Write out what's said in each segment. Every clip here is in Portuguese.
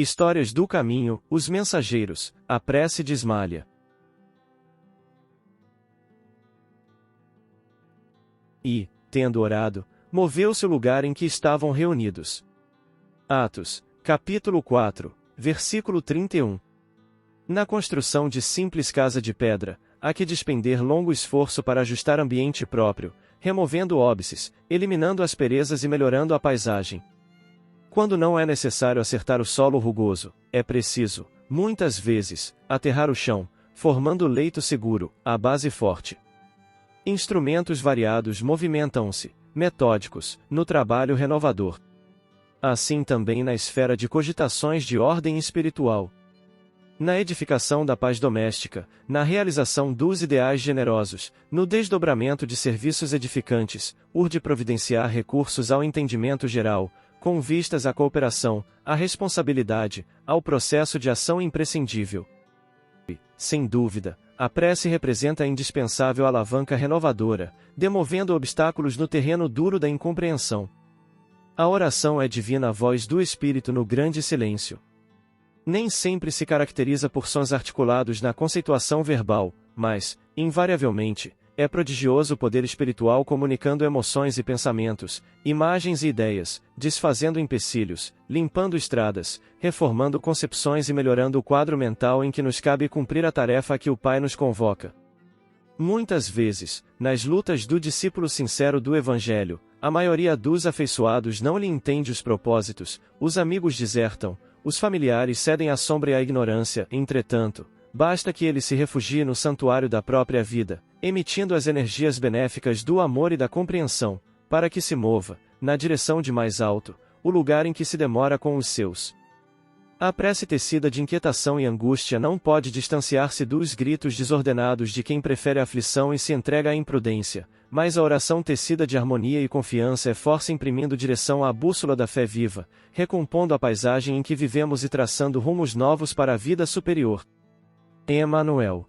Histórias do caminho, os mensageiros, a prece de Ismália. E, tendo orado, moveu-se o lugar em que estavam reunidos. Atos, capítulo 4, versículo 31. Na construção de simples casa de pedra, há que despender longo esforço para ajustar ambiente próprio, removendo óbices, eliminando asperezas e melhorando a paisagem. Quando não é necessário acertar o solo rugoso, é preciso, muitas vezes, aterrar o chão, formando o leito seguro, a base forte. Instrumentos variados movimentam-se, metódicos, no trabalho renovador. Assim também na esfera de cogitações de ordem espiritual. Na edificação da paz doméstica, na realização dos ideais generosos, no desdobramento de serviços edificantes, urge providenciar recursos ao entendimento geral, com vistas à cooperação, à responsabilidade, ao processo de ação imprescindível. Sem dúvida, a prece representa a indispensável alavanca renovadora, demovendo obstáculos no terreno duro da incompreensão. A oração é divina voz do Espírito no grande silêncio. Nem sempre se caracteriza por sons articulados na conceituação verbal, mas, invariavelmente, é prodigioso o poder espiritual comunicando emoções e pensamentos, imagens e ideias, desfazendo empecilhos, limpando estradas, reformando concepções e melhorando o quadro mental em que nos cabe cumprir a tarefa a que o Pai nos convoca. Muitas vezes, nas lutas do discípulo sincero do Evangelho, a maioria dos afeiçoados não lhe entende os propósitos, os amigos desertam, os familiares cedem à sombra e à ignorância, entretanto, basta que ele se refugie no santuário da própria vida, emitindo as energias benéficas do amor e da compreensão, para que se mova, na direção de mais alto, o lugar em que se demora com os seus. A prece tecida de inquietação e angústia não pode distanciar-se dos gritos desordenados de quem prefere a aflição e se entrega à imprudência, mas a oração tecida de harmonia e confiança é força imprimindo direção à bússola da fé viva, recompondo a paisagem em que vivemos e traçando rumos novos para a vida superior. Emmanuel.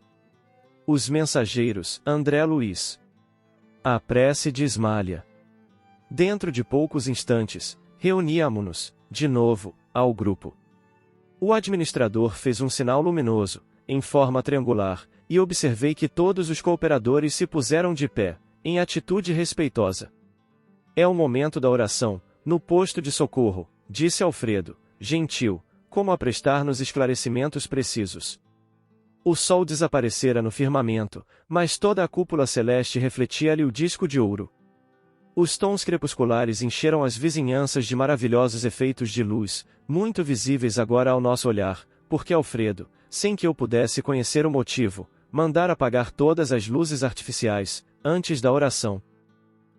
Os Mensageiros, André Luiz. A prece de Ismália. Dentro de poucos instantes, reuníamo-nos, de novo, ao grupo. O administrador fez um sinal luminoso, em forma triangular, e observei que todos os cooperadores se puseram de pé, em atitude respeitosa. É o momento da oração, no posto de socorro, disse Alfredo, gentil, como a prestar-nos esclarecimentos precisos. O sol desaparecera no firmamento, mas toda a cúpula celeste refletia-lhe o disco de ouro. Os tons crepusculares encheram as vizinhanças de maravilhosos efeitos de luz, muito visíveis agora ao nosso olhar, porque Alfredo, sem que eu pudesse conhecer o motivo, mandara apagar todas as luzes artificiais, antes da oração.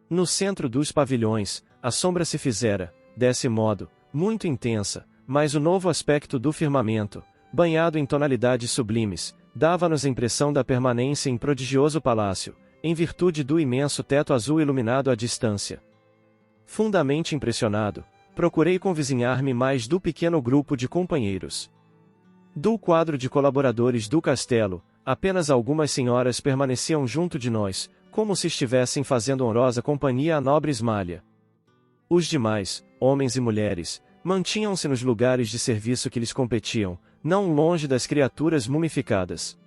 No centro dos pavilhões, a sombra se fizera, desse modo, muito intensa, mas o novo aspecto do firmamento, banhado em tonalidades sublimes, dava-nos a impressão da permanência em prodigioso palácio, em virtude do imenso teto azul iluminado à distância. Fundamente impressionado, procurei convizinhar-me mais do pequeno grupo de companheiros. Do quadro de colaboradores do castelo, apenas algumas senhoras permaneciam junto de nós, como se estivessem fazendo honrosa companhia à nobre Ismália. Os demais, homens e mulheres, mantinham-se nos lugares de serviço que lhes competiam, não longe das criaturas mumificadas.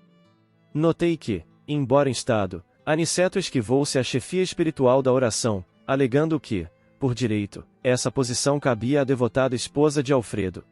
Notei que, embora em estado, Aniceto esquivou-se à chefia espiritual da oração, alegando que, por direito, essa posição cabia à devotada esposa de Alfredo.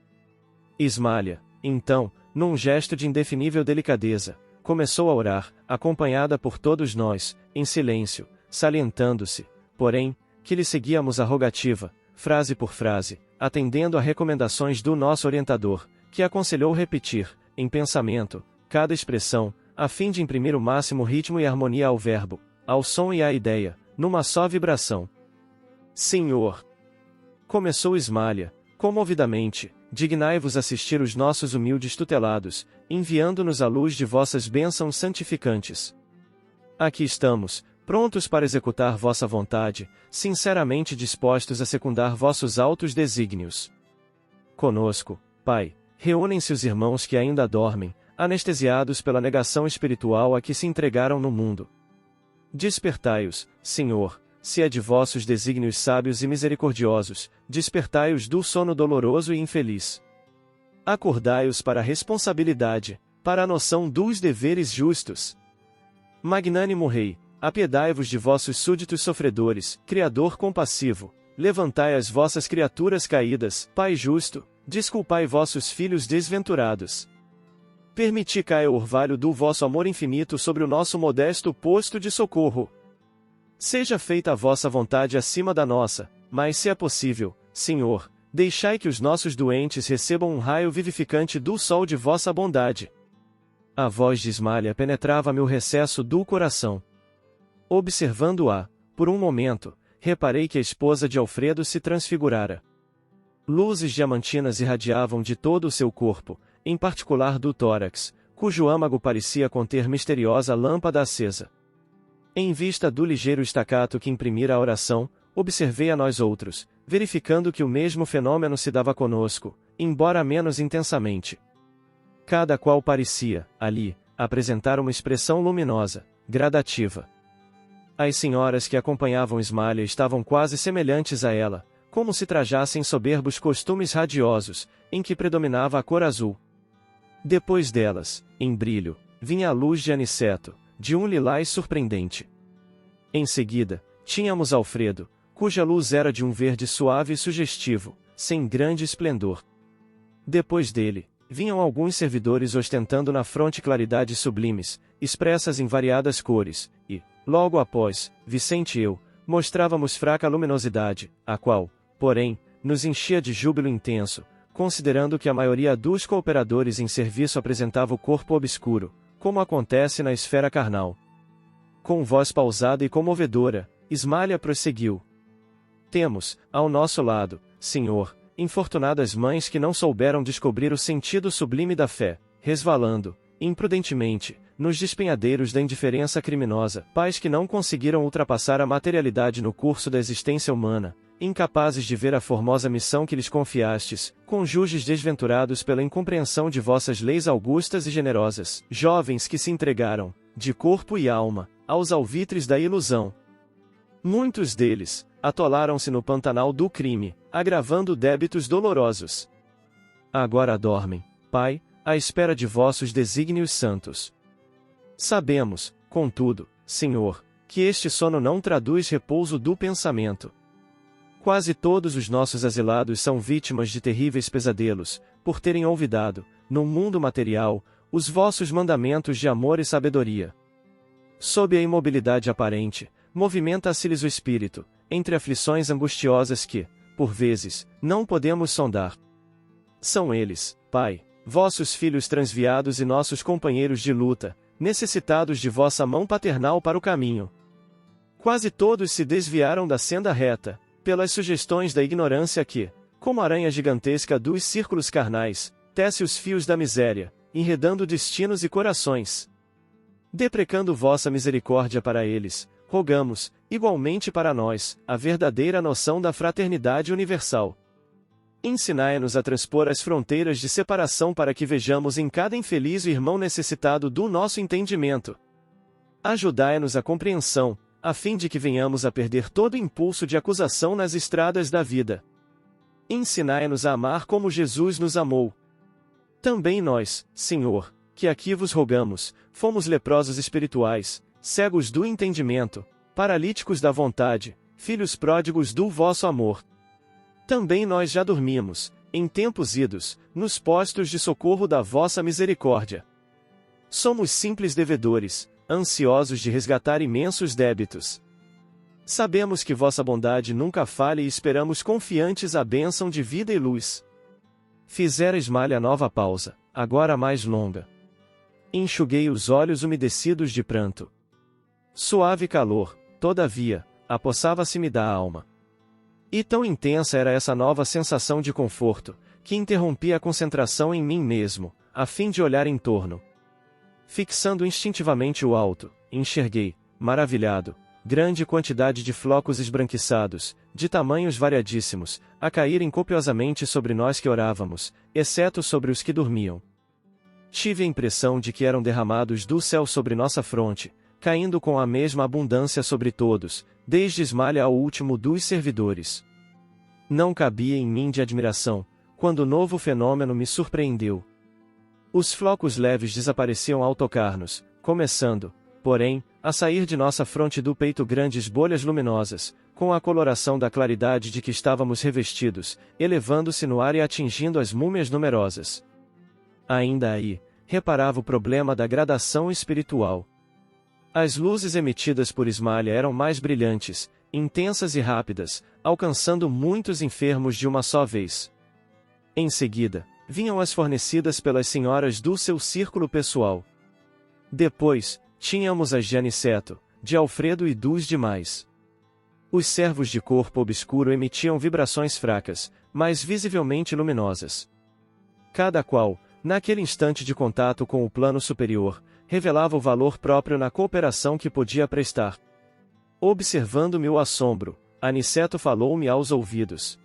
Ismália, então, num gesto de indefinível delicadeza, começou a orar, acompanhada por todos nós, em silêncio, salientando-se, porém, que lhe seguíamos a rogativa, frase por frase, atendendo a recomendações do nosso orientador, que aconselhou repetir, em pensamento, cada expressão, a fim de imprimir o máximo ritmo e harmonia ao verbo, ao som e à ideia, numa só vibração. Senhor! Começou Ismália, comovidamente, dignai-vos assistir os nossos humildes tutelados, enviando-nos a luz de vossas bênçãos santificantes. Aqui estamos, prontos para executar vossa vontade, sinceramente dispostos a secundar vossos altos desígnios. Conosco, Pai, reúnem-se os irmãos que ainda dormem, anestesiados pela negação espiritual a que se entregaram no mundo. Despertai-os, Senhor, se é de vossos desígnios sábios e misericordiosos, despertai-os do sono doloroso e infeliz. Acordai-os para a responsabilidade, para a noção dos deveres justos. Magnânimo Rei, apiedai-vos de vossos súditos sofredores, Criador compassivo, levantai as vossas criaturas caídas, Pai justo, desculpai vossos filhos desventurados. Permiti caia o orvalho do vosso amor infinito sobre o nosso modesto posto de socorro. Seja feita a vossa vontade acima da nossa, mas se é possível, Senhor, deixai que os nossos doentes recebam um raio vivificante do sol de vossa bondade. A voz de Ismália penetrava-me o recesso do coração. Observando-a, por um momento, reparei que a esposa de Alfredo se transfigurara. Luzes diamantinas irradiavam de todo o seu corpo, em particular do tórax, cujo âmago parecia conter misteriosa lâmpada acesa. Em vista do ligeiro estacato que imprimira a oração, observei a nós outros, verificando que o mesmo fenômeno se dava conosco, embora menos intensamente. Cada qual parecia, ali, apresentar uma expressão luminosa, gradativa. As senhoras que acompanhavam Ismália estavam quase semelhantes a ela, como se trajassem soberbos costumes radiosos, em que predominava a cor azul. Depois delas, em brilho, vinha a luz de aniceto, de um lilás surpreendente. Em seguida, tínhamos Alfredo, cuja luz era de um verde suave e sugestivo, sem grande esplendor. Depois dele, vinham alguns servidores ostentando na fronte claridades sublimes, expressas em variadas cores, e, logo após, Vicente e eu, mostrávamos fraca luminosidade, a qual, porém, nos enchia de júbilo intenso, considerando que a maioria dos cooperadores em serviço apresentava o corpo obscuro, como acontece na esfera carnal. Com voz pausada e comovedora, Ismália prosseguiu. Temos, ao nosso lado, Senhor, infortunadas mães que não souberam descobrir o sentido sublime da fé, resvalando, imprudentemente, nos despenhadeiros da indiferença criminosa, pais que não conseguiram ultrapassar a materialidade no curso da existência humana, incapazes de ver a formosa missão que lhes confiastes, cônjuges desventurados pela incompreensão de vossas leis augustas e generosas, jovens que se entregaram, de corpo e alma, aos alvitres da ilusão. Muitos deles, atolaram-se no pantanal do crime, agravando débitos dolorosos. Agora dormem, Pai, à espera de vossos desígnios santos. Sabemos, contudo, Senhor, que este sono não traduz repouso do pensamento. Quase todos os nossos asilados são vítimas de terríveis pesadelos, por terem olvidado, no mundo material, os vossos mandamentos de amor e sabedoria. Sob a imobilidade aparente, movimenta-se-lhes o espírito, entre aflições angustiosas que, por vezes, não podemos sondar. São eles, Pai, vossos filhos transviados e nossos companheiros de luta, necessitados de vossa mão paternal para o caminho. Quase todos se desviaram da senda reta, pelas sugestões da ignorância que, como a aranha gigantesca dos círculos carnais, tece os fios da miséria, enredando destinos e corações. Deprecando vossa misericórdia para eles, rogamos, igualmente para nós, a verdadeira noção da fraternidade universal. Ensinai-nos a transpor as fronteiras de separação para que vejamos em cada infeliz o irmão necessitado do nosso entendimento. Ajudai-nos a compreensão, a fim de que venhamos a perder todo impulso de acusação nas estradas da vida. Ensinai-nos a amar como Jesus nos amou. Também nós, Senhor, que aqui vos rogamos, fomos leprosos espirituais, cegos do entendimento, paralíticos da vontade, filhos pródigos do vosso amor. Também nós já dormimos, em tempos idos, nos postos de socorro da vossa misericórdia. Somos simples devedores, ansiosos de resgatar imensos débitos. Sabemos que vossa bondade nunca falha e esperamos confiantes a bênção de vida e luz. Fizera Ismália nova pausa, agora mais longa. Enxuguei os olhos umedecidos de pranto. Suave calor, todavia, apossava-se-me da alma. E tão intensa era essa nova sensação de conforto, que interrompia a concentração em mim mesmo, a fim de olhar em torno. Fixando instintivamente o alto, enxerguei, maravilhado, grande quantidade de flocos esbranquiçados, de tamanhos variadíssimos, a caírem copiosamente sobre nós que orávamos, exceto sobre os que dormiam. Tive a impressão de que eram derramados do céu sobre nossa fronte, caindo com a mesma abundância sobre todos, desde Ismália ao último dos servidores. Não cabia em mim de admiração, quando o novo fenômeno me surpreendeu. Os flocos leves desapareciam ao tocar-nos, começando, porém, a sair de nossa fronte do peito grandes bolhas luminosas, com a coloração da claridade de que estávamos revestidos, elevando-se no ar e atingindo as múmias numerosas. Ainda aí, reparava o problema da gradação espiritual. As luzes emitidas por Ismalha eram mais brilhantes, intensas e rápidas, alcançando muitos enfermos de uma só vez. Em seguida, vinham as fornecidas pelas senhoras do seu círculo pessoal. Depois, tínhamos as de Aniceto, de Alfredo e dos demais. Os servos de corpo obscuro emitiam vibrações fracas, mas visivelmente luminosas. Cada qual, naquele instante de contato com o plano superior, revelava o valor próprio na cooperação que podia prestar. Observando-me o assombro, Aniceto falou-me aos ouvidos.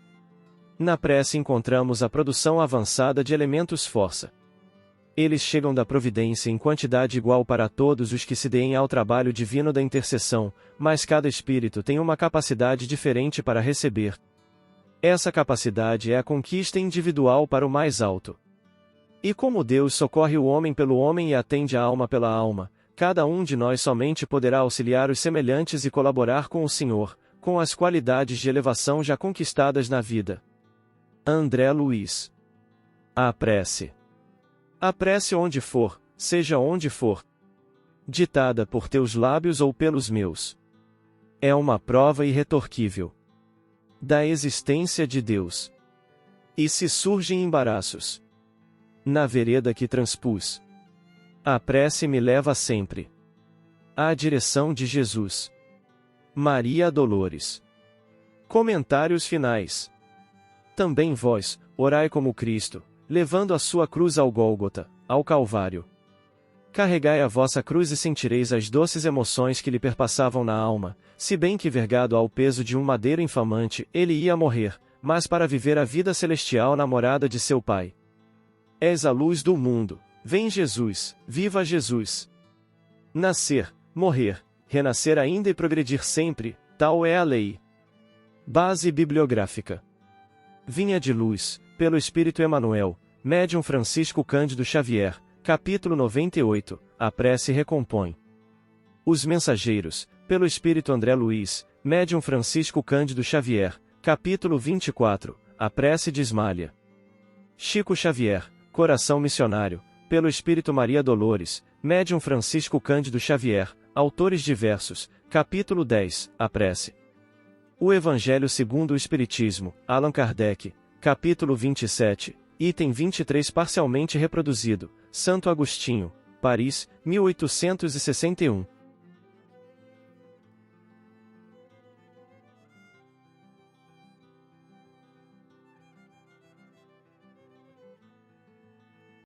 Na prece encontramos a produção avançada de elementos força. Eles chegam da providência em quantidade igual para todos os que se deem ao trabalho divino da intercessão, mas cada espírito tem uma capacidade diferente para receber. Essa capacidade é a conquista individual para o mais alto. E como Deus socorre o homem pelo homem e atende a alma pela alma, cada um de nós somente poderá auxiliar os semelhantes e colaborar com o Senhor, com as qualidades de elevação já conquistadas na vida. André Luiz. A prece. A prece onde for, seja onde for, ditada por teus lábios ou pelos meus, é uma prova irretorquível da existência de Deus. E se surgem embaraços na vereda que transpus, a prece me leva sempre à direção de Jesus. Maria Dolores. Comentários finais. Também vós, orai como Cristo, levando a sua cruz ao Gólgota, ao Calvário. Carregai a vossa cruz e sentireis as doces emoções que lhe perpassavam na alma, se bem que vergado ao peso de um madeiro infamante, ele ia morrer, mas para viver a vida celestial na morada de seu Pai. És a luz do mundo. Vem Jesus, viva Jesus! Nascer, morrer, renascer ainda e progredir sempre, tal é a lei. Base bibliográfica. Vinha de Luz, pelo Espírito Emanuel, Médium Francisco Cândido Xavier, capítulo 98, a prece recompõe. Os Mensageiros, pelo Espírito André Luiz, Médium Francisco Cândido Xavier, capítulo 24, a prece de Ismalha. Chico Xavier, Coração Missionário, pelo Espírito Maria Dolores, Médium Francisco Cândido Xavier, autores diversos, capítulo 10, a prece. O Evangelho segundo o Espiritismo, Allan Kardec, capítulo 27, item 23 parcialmente reproduzido, Santo Agostinho, Paris, 1861.